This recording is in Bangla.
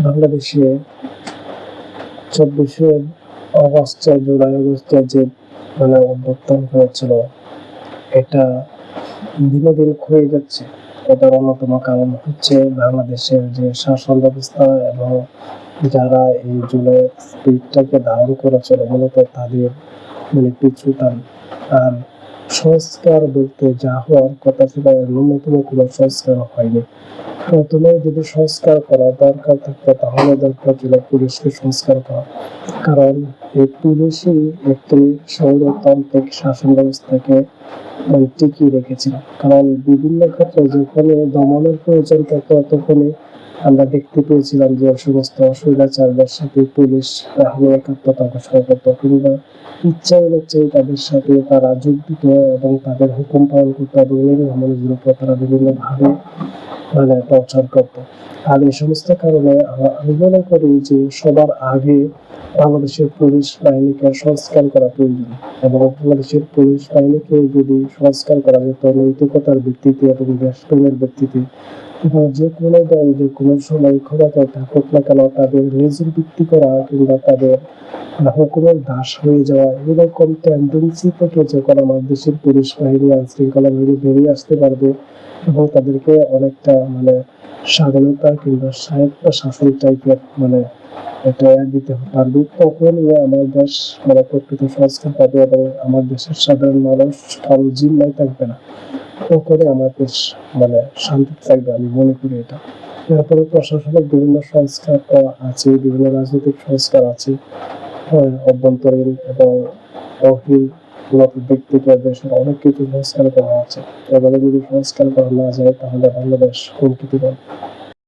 বাংলাদেশে 24শে জুলাই আগস্টে যে অভ্যুত্থান হয়েছিল, এটা দিনে দিন ক্ষয়ে যাচ্ছে। এটার অন্যতম কারণ হচ্ছে বাংলাদেশের যে শাসন ব্যবস্থা এবং যারা এই জুলাই স্পিরিটটাকে ধারণ করেছিল, মূলত তাদের পিছুটান। আর সংস্কার বলতে যা হওয়ার কথা ছিল, ন্যূনতম কোনো সংস্কার হয়নি। প্রথমে যদি সংস্কার করা দরকার থাকতো, তাহলে দরকার ছিল পুলিশকে সংস্কার করা। কারণ এই পুলিশই একটি স্বৈরতান্ত্রিক শাসন ব্যবস্থাকে টিকিয়ে রেখেছিল। কারণ বিভিন্ন ক্ষেত্রে যখনই দমনের প্রয়োজন থাকতো, তখনই আমরা দেখতে পেয়েছিলাম যে সমস্ত স্বৈরাচারদের সাথে পুলিশ বাহিনী একাত্মতা ঘোষণা করতো, কিংবা ইচ্ছা অনুযায়ী তাদের সাথে তারা যোগ দিত এবং তাদের হুকুম পালন করতো এবং নিরীহ মানুষের উপর তারা বিভিন্নভাবে টর্চার করতো। আর এই সমস্ত কারণে আমি মনে করি যে সবার আগে বাংলাদেশের পুলিশ বাহিনীকে সংস্কার করা প্রয়োজন, এবং বাংলাদেশের পুলিশ বাহিনীকে যদি সংস্কার করা যেত নৈতিকতার ভিত্তিতে এবং দেশপ্রেমের ভিত্তিতে, এবং যে কোনো দল যে কোনো সময় ক্ষমতায় থাকুক না কেন, তাদের নিজের ভিত্তি করা কিংবা তাদের হুকুমের দাস হয়ে যাওয়া, এরকম টেন্ডেন্সি থেকে যখন আমার দেশের পুলিশ বাহিনী আইন শৃঙ্খলা বাহিনী বেরিয়ে আসতে পারবে এবং তাদেরকে অনেকটা স্বাধীনতা কিংবা স্বায়ত্ত শাসন টাইপের এটা দিতে পারবে, তখন আমার দেশ প্রকৃত সংস্কার পাবে এবং আমার দেশের সাধারণ মানুষ কারো জিম্মায় থাকবে না। তখন আমার দেশ শান্তি থাকবে, আমি মনে করি এটা। এরপরে প্রশাসনিক বিভিন্ন সংস্কার তো আছে, বিভিন্ন রাজনৈতিক সংস্কার আছে, অভ্যন্তরীণ এবং ব্যক্তিগত দেশের অনেক কিছু সংস্কার করা আছে। এভাবে যদি সংস্কার করা না যায়, তাহলে বাংলাদেশ হুমকিতে পড়বে।